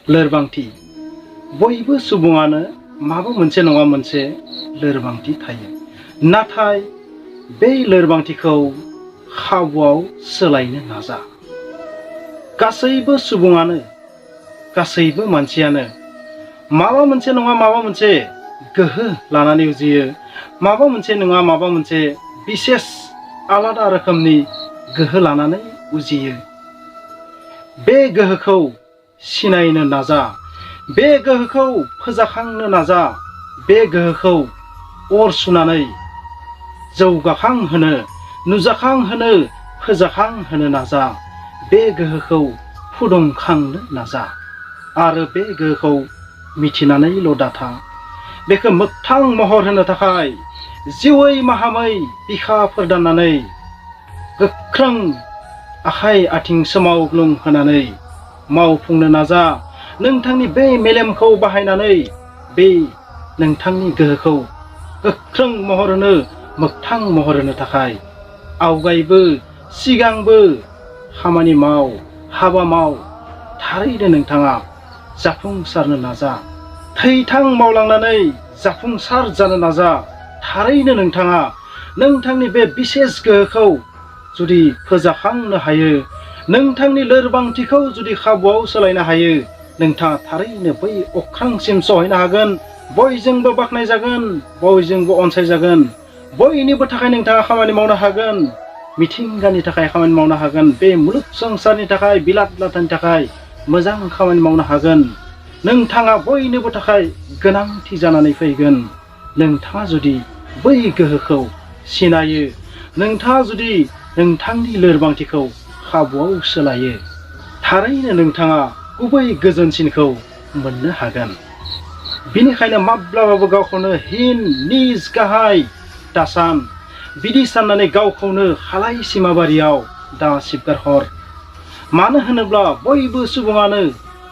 लोरबांथि बयबो सुबुङानो माबा मोनसे नङा मोनसे लोरबांथि थायो। नाथाय बे लोरबांथिखौ खाबुआव सोलायनो नाजा। गासैबो सुबुङानो गासैबो मानसियानो माबा मोनसे नङा माबा मोनसे गोहो लानानै उजियो। माबा मोनसे नङा माबा मोनसे बिसेस आलादा रोखोमनि गोहो लानानै उजियो। बे गोहोखौ सिनायनो नाजा, बे गोहोखौ फोजाखांनो नाजा, बे गोहोखौ अर सुनानै जौगाखांहोनो, नुजाखांहोनो, फोजाखांहोनो नाजा। बे गोहोखौ फुदुंखांनो नाजा आरो बे गोहोखौ मिथिनानैल' दाथा। बेखौ मोगथां महर होनो थाखाय जिउयै माहामै बिखाफोर दाननानै गोख्रों आखाइ आथिं सोमावग्लुंहोनानै मावफुंनो नाजा। नोंथांनि बे मेलेमखौ बाहायनानै बे नोंथांनि गोहोखौ गोख्रों महर होनो, मोगथां महर होनो थाखाय आवगायबो सिगांबो खामानि माव, हाबा माव। थारैनो नोंथाङा जाफुंसारनो नाजा। थैथां मावलांनानै जाफुंसार जानो नाजा। थारैनो नोंथाङा नोंथांनि बे बिसेस गोहोखौ जुदि फोजाखांनो हायो, नोंथांनि लोरबांथिखौ जुदि खाबुआव सोलायनो हायो, नोंथाङा थारैनो बै अख्रांसिम सहैनो हागोन। बयजोंबो बाख्नायजागोन, बयजोंबो अनसायजागोन। बयनिबो थाखाय नोंथाङा खामानि मावनो हागोन। मिथिंगानि थाखाय खामानि मावनो हागोन। बे मुलुग संसारनि थाखाय, बिलात लाथानि थाखाय मोजां खामानि मावनो हागोन। नोंथाङा बयनिबो थाखाय गोनांथि जानानै फैगोन। नोंथाङा जुदि बै गोहोखौ सिनायो, नोंथाङा जुदि नोंथांनि लोरबांथिखौ खाबुआव सोलायो, थारैनो नोंथाङा गुबै गोजोनसिनखौ मोननो हागोन। बिनिखायनो माब्लाबाबो गावखौनो हिन, निज, गाहाय दासान। बिदि साननानै गावखौनो खालाय सिमाबारियाव दा सिबगारहर। मानो होनोब्ला बयबो सुबुङानो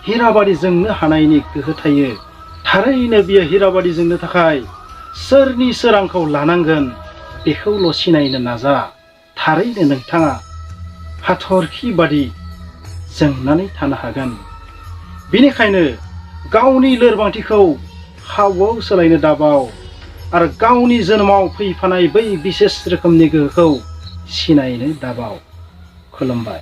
हिराबादि जोंनो हानायनि गोहो थायो। थारैनो बियो हिराबादि जोंनो थाखाय सोरनि सोरांखौ लानांगोन बेखौल' सिनायनो नाजा। थारैनो नोंथाङा हाथरखि बादि जोंनानै थानो हागोन। बेनिखायनो गावनि लोरबांथिखौ खाबुआव सोलायनो दाबाव आरो गावनि जोनोमाव फैफानाय बै बिसेस रोखोमनि गोहोखौ सिनायनो दाबाव। खुलुमबाय।